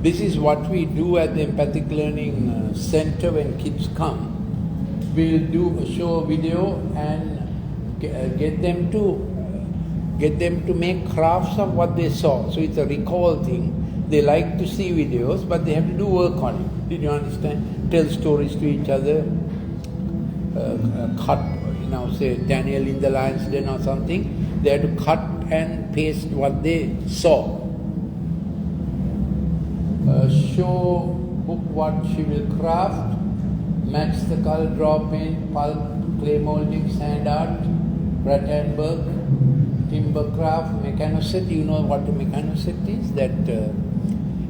This is what we do at the Empathic Learning Center when kids come. We'll show a video and get them to make crafts of what they saw. So it's a recall thing. They like to see videos, but they have to do work on it. Did you understand? Tell stories to each other, cut, say Daniel in the Lion's Den or something. They have to cut and paste what they saw. Show book what she will craft, match the color, draw paint, pulp, clay molding, sand art, Rattenberg, timber craft, mechanoset. You know what a mechanoset is? That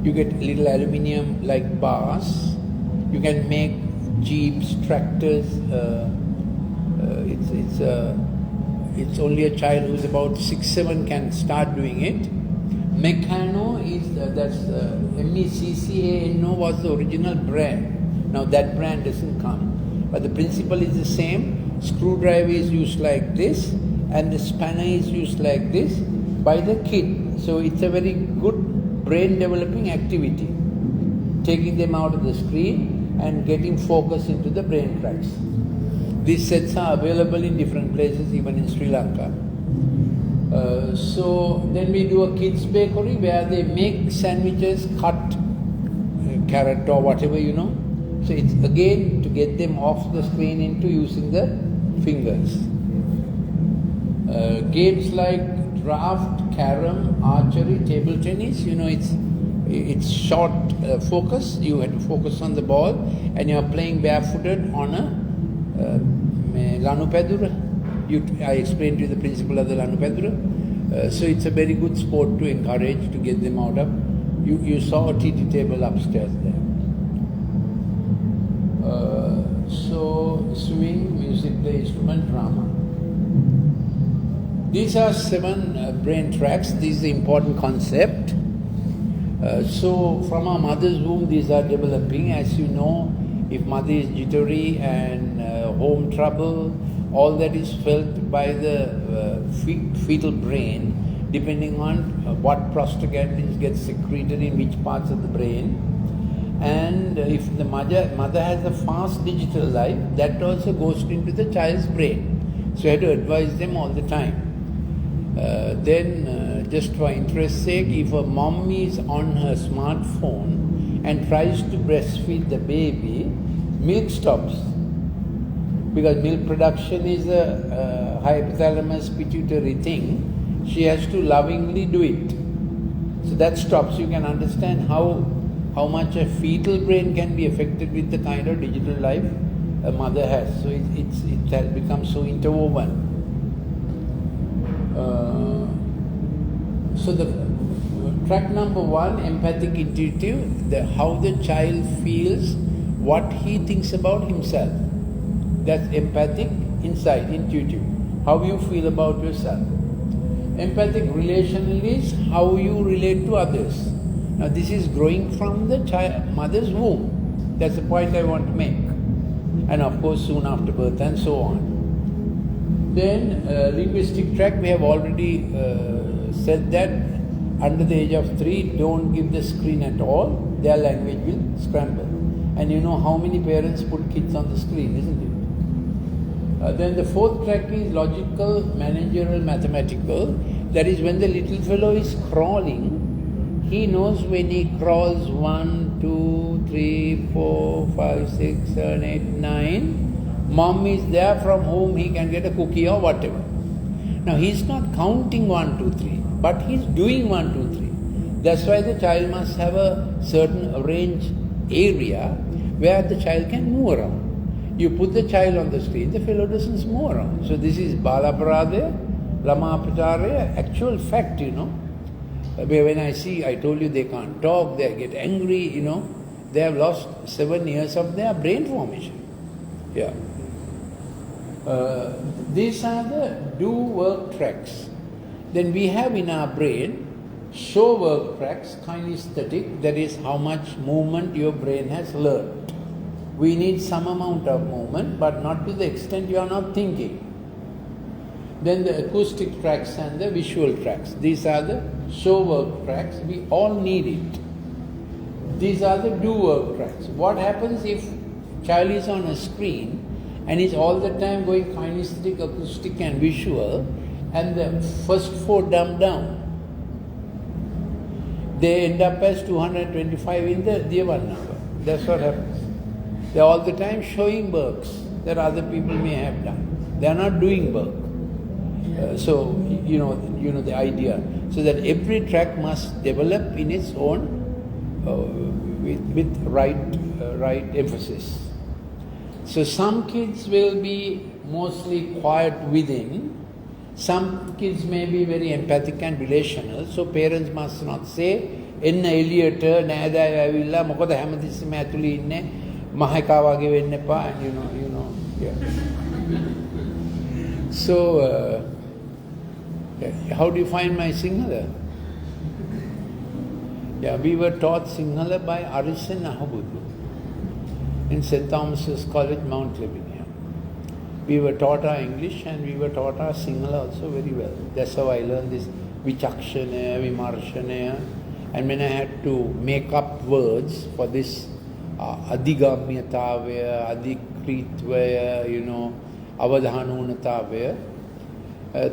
you get little aluminium like bars. You can make jeeps, tractors. It's only a child who's about 6-7 can start doing it. Meccano is that's MECCANO was the original brand. Now that brand doesn't come, but the principle is the same. Screwdriver is used like this, and the spanner is used like this by the kid. So it's a very good brain developing activity, taking them out of the screen and getting focus into the brain tracks. These sets are available in different places, even in Sri Lanka. So then we do a kids bakery where they make sandwiches, cut carrot or whatever, So it's again to get them off the screen into using the fingers. Games like draft, carom, archery, table tennis, it's short focus. You have to focus on the ball, and you are playing barefooted on a lanu padura. I explained to you the principle of the lanu padura. So it's a very good sport to encourage, to get them out of. You saw a TT table upstairs there. So swing, music, play instrument, drama. These are 7 brain tracks. This is the important concept. So from our mother's womb, these are developing. As you know, if mother is jittery and home trouble, all that is felt by the fetal brain, depending on what prostaglandins get secreted in which parts of the brain. And if the mother has a fast digital life, that also goes into the child's brain. So you have to advise them all the time. Then, just for interest's sake, if a mom is on her smartphone and tries to breastfeed the baby, milk stops. Because milk production is a hypothalamus pituitary thing, she has to lovingly do it. So that stops. You can understand how much a fetal brain can be affected with the kind of digital life a mother has. So it has become so interwoven. So the track number 1, empathic intuitive, how the child feels, what he thinks about himself. That's empathic, insight, intuitive. How you feel about yourself. Empathic relational is how you relate to others. Now this is growing from the mother's womb. That's the point I want to make. And of course soon after birth and so on. Then linguistic track, we have already said that under the age of 3, don't give the screen at all. Their language will scramble. And you know how many parents put kids on the screen, isn't it? Then the 4th track is logical, managerial, mathematical. That is when the little fellow is crawling, he knows when he crawls 1, 2, 3, 4, 5, 6, 7, 8, 9, mom is there from whom he can get a cookie or whatever. Now he's not counting 1, 2, 3, but he's doing 1, 2, 3. That's why the child must have a certain arranged area where the child can move around. You put the child on the screen, the fellow doesn't move around. So this is Balaparade, Lamapachare, actual fact, When I told you they can't talk, they get angry, they have lost 7 years of their brain formation. Yeah. These are the do work tracks. Then we have in our brain show work tracks, kinesthetic, that is how much movement your brain has learned. We need some amount of movement, but not to the extent you are not thinking. Then the acoustic tracks and the visual tracks. These are the show work tracks. We all need it. These are the do-work tracks. What happens if child is on a screen and is all the time going kinesthetic, acoustic and visual, and the first 4 dumb down? They end up as 225 in the Devan number. That's what happens. They're all the time showing works that other people may have done. They are not doing work. So you know the idea. So that every track must develop in its own with right emphasis. So some kids will be mostly quiet within. Some kids may be very empathic and relational. So parents must not say, "Enna eliyata nෑදෑයෝ ඇවිල්ලා මොකද හැමතිස්සෙම ඇතුළේ ඉන්නේ මහේකා වගේ වෙන්න එපා," and you know. Yeah. So how do you find my Sinhala? Yeah, we were taught Sinhala by Arisen Ahabudu in St. Thomas's College, Mount Lavinia. We were taught our English and we were taught our Sinhala also very well. That's how I learned this Vichakshana, Vimarshana. And when I had to make up words for this Adigamyatavya, Adikritvaya, Avadhanunatavya,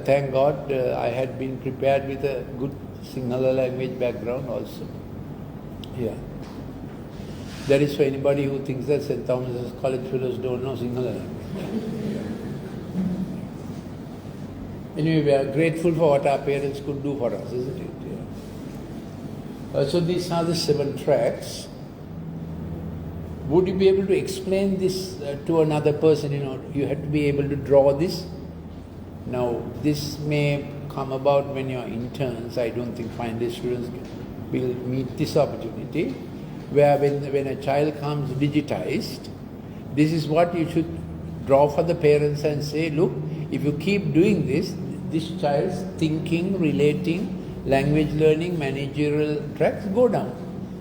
thank God I had been prepared with a good Sinhala language background also. Yeah. That is for anybody who thinks that St. Thomas's College fellows don't know Sinhala language. Anyway, we are grateful for what our parents could do for us, isn't it? Yeah. So these are the 7 tracks. Would you be able to explain this to another person? You have to be able to draw this. Now, this may come about when you're interns. I don't think final students will meet this opportunity, where when a child comes digitized, this is what you should draw for the parents and say, look, if you keep doing this child's thinking, relating, language learning, managerial tracks go down.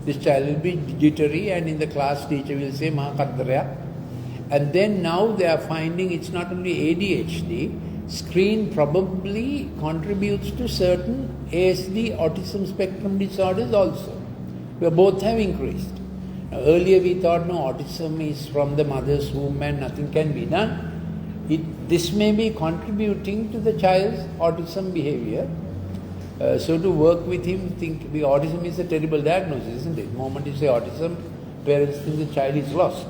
This child will be jittery, and in the class teacher will say, "Maha Kadraya." And then now they are finding it's not only ADHD, screen probably contributes to certain ASD, autism spectrum disorders also, where both have increased. Now, earlier we thought, no, autism is from the mother's womb and nothing can be done. This may be contributing to the child's autism behavior. So to work with him, think the autism is a terrible diagnosis, isn't it? The moment you say autism, parents think the child is lost.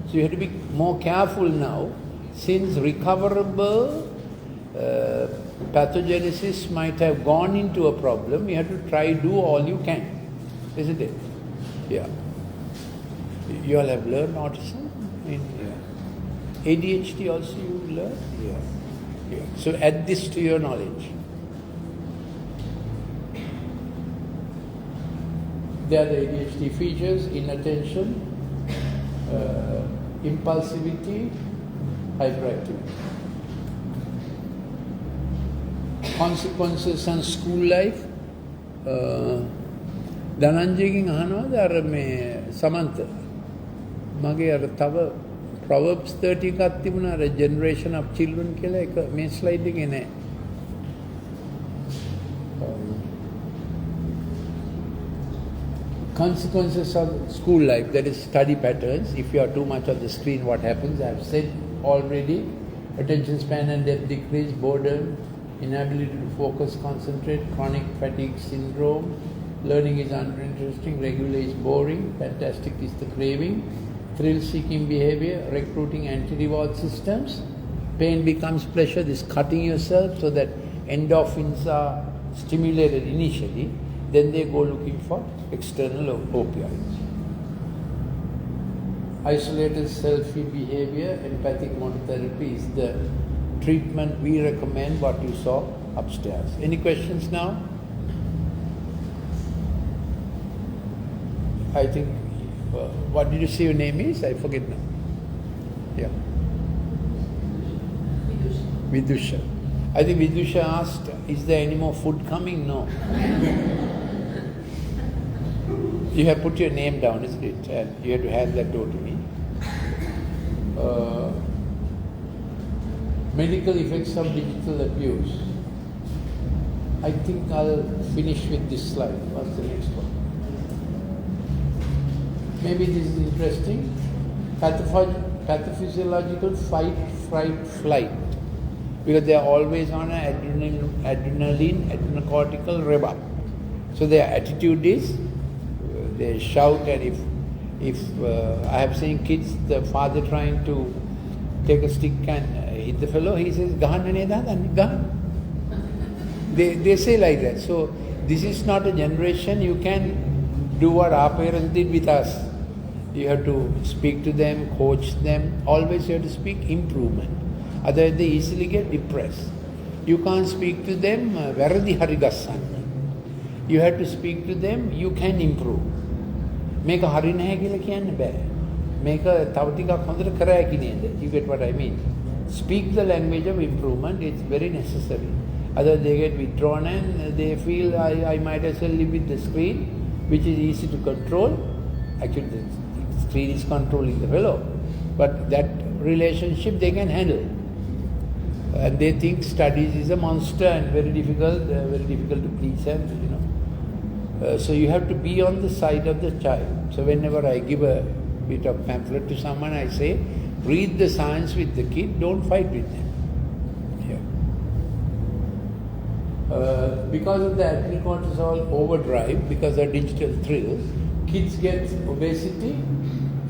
So you have to be more careful now, since recoverable pathogenesis might have gone into a problem. You have to try do all you can, isn't it? Yeah. You all have learned autism? ADHD also you learn? Yeah. So add this to your knowledge. There are the ADHD features: inattention, impulsivity, hyperactivity. Consequences on school life. Dhananjayගෙන් අහනවාද අර මේ සමන්ත මගේ අර තව Proverbs 30 එකක් තිබුණා අර generation of children කියලා එක මේ slide එකේ නෑ. Consequences of school life, that is study patterns. If you are too much on the screen, what happens? I have said already: attention span and depth decrease, boredom, inability to focus, concentrate, chronic fatigue syndrome, learning is uninteresting, regular is boring, fantastic is the craving, thrill-seeking behavior, recruiting anti-reward systems, pain becomes pleasure, this cutting yourself so that endorphins are stimulated initially, then they go looking for external opioids. Isolated selfie behavior, empathic monotherapy is the treatment we recommend, what you saw upstairs. Any questions now? I think, what did you say your name is? I forget now. Yeah. Vidusha. I think Vidusha asked, is there any more food coming? No. You have put your name down, isn't it? And you have to hand that door to me. Medical effects of digital abuse. I think I'll finish with this slide. What's the next one? Maybe this is interesting. Pathophysiological fight, fright, flight. Because they are always on an adrenocortical rev up. So their attitude is, they shout, and if I have seen kids, the father trying to take a stick and hit the fellow, he says, "Gahan ne da, gahan." They say like that. So this is not a generation you can do what our parents did with us. You have to speak to them, coach them. Always you have to speak improvement. Otherwise they easily get depressed. You can't speak to them, "Varadi hari gassanna." You have to speak to them, you can improve. Make a hari naha kiyala kiyanna bෑ. Make a tawa ටිකක් හොඳට කරා කි නේද? You get what I mean? Speak the language of improvement, it's very necessary. Otherwise they get withdrawn and they feel I might as well live with the screen, which is easy to control. Actually the screen is controlling the fellow. But that relationship they can handle. And they think studies is a monster and very difficult to please them, you know. So you have to be on the side of the child. So whenever I give a bit of pamphlet to someone, I say, read the science with the kid, don't fight with them. Because of the adrenocortisol overdrive, because of digital thrills, kids get obesity,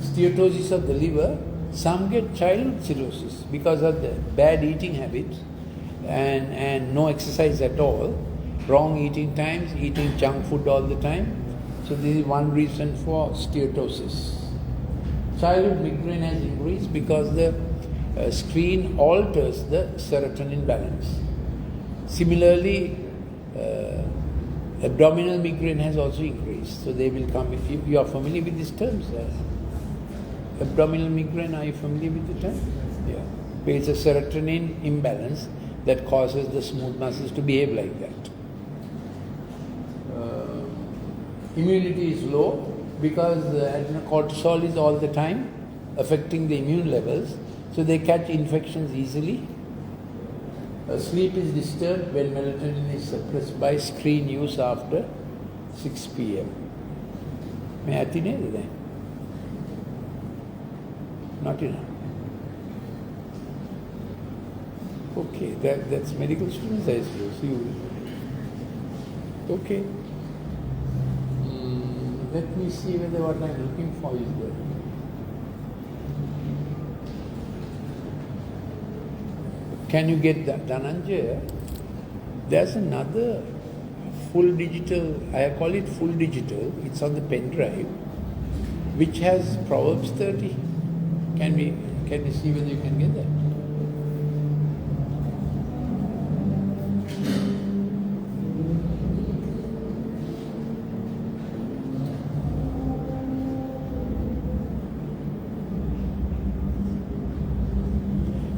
steatosis of the liver, some get childhood cirrhosis because of the bad eating habits and no exercise at all, wrong eating times, eating junk food all the time. So this is one reason for steatosis. Childhood migraine has increased because the screen alters the serotonin balance. Similarly, abdominal migraine has also increased. So they will come, if you are familiar with these terms. Abdominal migraine, are you familiar with the term? Yeah. It's a serotonin imbalance that causes the smooth muscles to behave like that. Immunity is low because adrenocortisol is all the time affecting the immune levels, so they catch infections easily. Sleep is disturbed when melatonin is suppressed by screen use after 6 p.m. May I tell you that? Not enough. Okay, that's medical students, I suppose. Okay. Let me see whether what I'm looking for is there. Can you get that, Dhananjaya? There's another full digital, I call it full digital, it's on the pen drive, which has Proverbs 30. Can we see whether you can get that?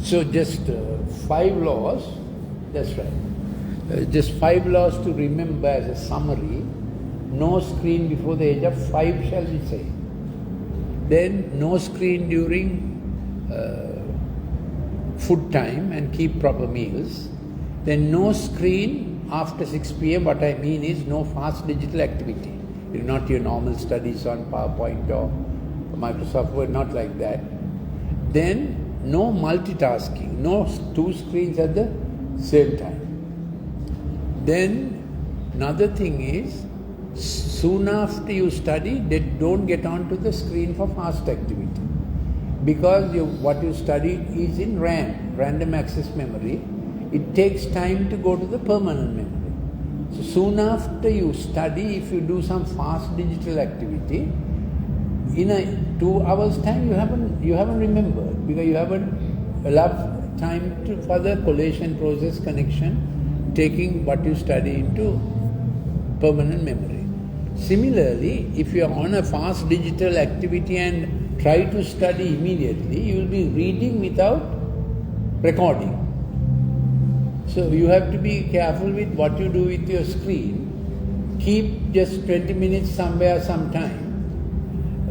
So just 5 laws, that's right. Just 5 laws to remember as a summary. No screen before the age of 5, shall we say. Then no screen during food time and keep proper meals. Then no screen after 6 p.m. What I mean is no fast digital activity. Not your normal studies on PowerPoint or Microsoft Word, not like that. Then no multitasking, no 2 screens at the same time. Then another thing is, soon after you study, don't get onto the screen for fast activity. Because what you studied is in RAM, random access memory. It takes time to go to the permanent memory. So soon after you study, if you do some fast digital activity, in a 2 hours time you haven't remembered, because you haven't allowed time for the collation process connection, taking what you study into permanent memory. Similarly, if you are on a fast digital activity and try to study immediately, you will be reading without recording. So you have to be careful with what you do with your screen. Keep just 20 minutes somewhere, sometime.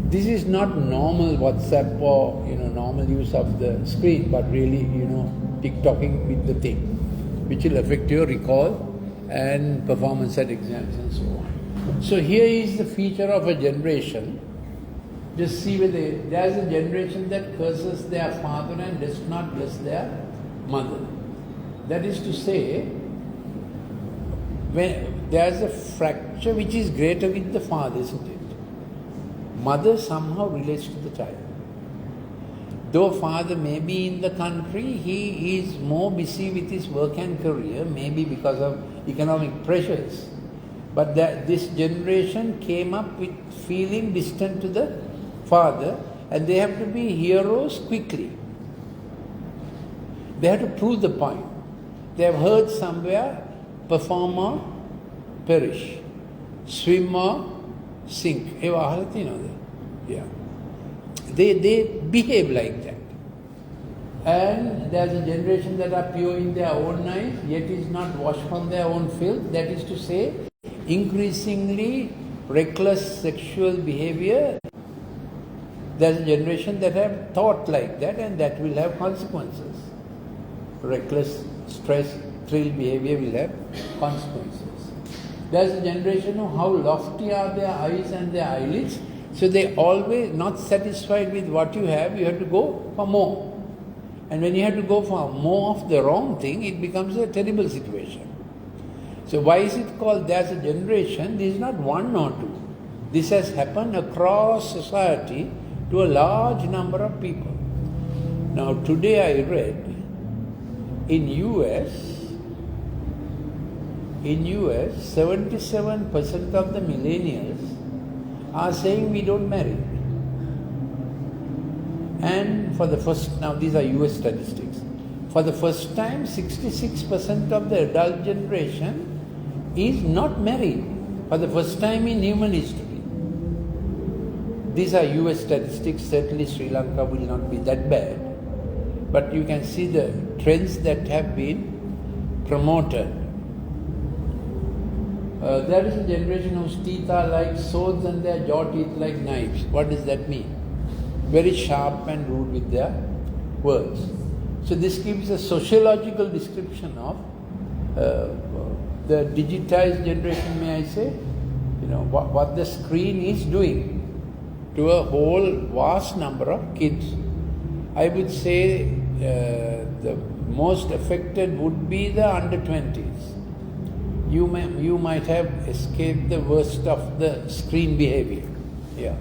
This is not normal WhatsApp or normal use of the screen, but really TikToking with the thing, which will affect your recall and performance at exams and so on. So here is the feature of a generation Just see whether there's a generation that curses their father and does not bless their mother. That is to say, when there's a fracture which is greater with the father, isn't it? Mother somehow relates to the child. Though father may be in the country, he is more busy with his work and career, maybe because of economic pressures. But this generation came up with feeling distant to the father, and they have to be heroes quickly. They have to prove the point. They have heard somewhere, performer perish, swimmer sink. Yeah. They behave like that. And there's a generation that are pure in their own eyes, yet is not washed from their own filth. That is to say, increasingly reckless sexual behavior. There's a generation that have thought like that, and that will have consequences. Reckless, stress, thrill behavior will have consequences. There's a generation who how lofty are their eyes and their eyelids, so they always not satisfied with what you have to go for more. And when you have to go for more of the wrong thing, it becomes a terrible situation. So why is it called there's a generation? This is not one or two. This has happened across society to a large number of people. Now today I read in US, 77% of the millennials are saying we don't marry. And for the first, now these are US statistics, for the first time 66% of the adult generation is not married for the first time in human history. These are US statistics, certainly Sri Lanka will not be that bad, but you can see the trends that have been promoted. There is a generation whose teeth are like swords and their jaw teeth like knives. What does that mean? Very sharp and rude with their words. So this gives a sociological description of the digitized generation, may I say, what the screen is doing to a whole vast number of kids. I would say the most affected would be the under 20s. You might have escaped the worst of the screen behavior. Yeah.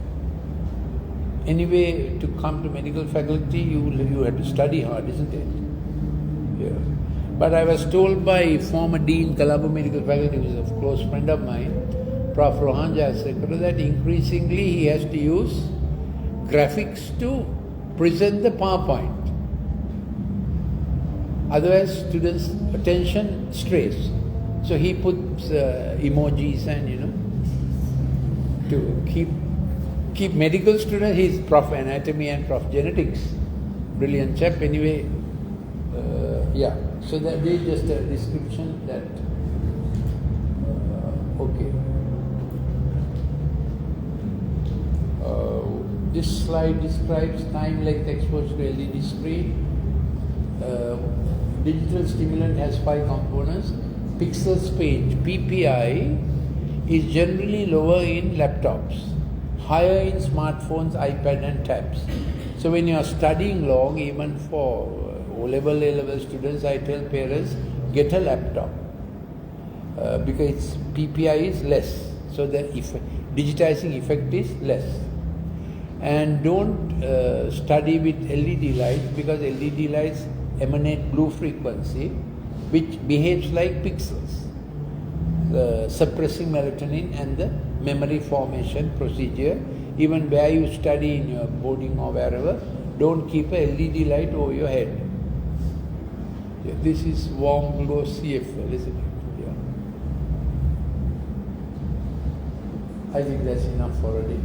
Anyway, to come to medical faculty, you had to study hard, isn't it? Yeah. But I was told by former Dean, Colombo Medical Faculty, who is a close friend of mine, Prof. Rohan Jayasekara, that increasingly he has to use graphics to present the PowerPoint. Otherwise, students' attention strays. So he puts emojis and, to keep medical students. He's Prof. Anatomy and Prof. Genetics. Brilliant chap. Anyway, yeah. So that is just a description that, okay. This slide describes time-length exposure to LED screen. Digital stimulant has 5 components. Pixels page, PPI, is generally lower in laptops, higher in smartphones, iPad and tabs. So when you are studying long, even for O-level, A-level students, I tell parents, get a laptop because PPI is less, so the digitizing effect is less. And don't study with LED lights, because LED lights emanate blue frequency, which behaves like pixels, suppressing melatonin and the memory formation procedure. Even where you study in your boarding or wherever, don't keep a LED light over your head. Yeah, this is warm glow CFL, isn't it? Yeah. I think that's enough already.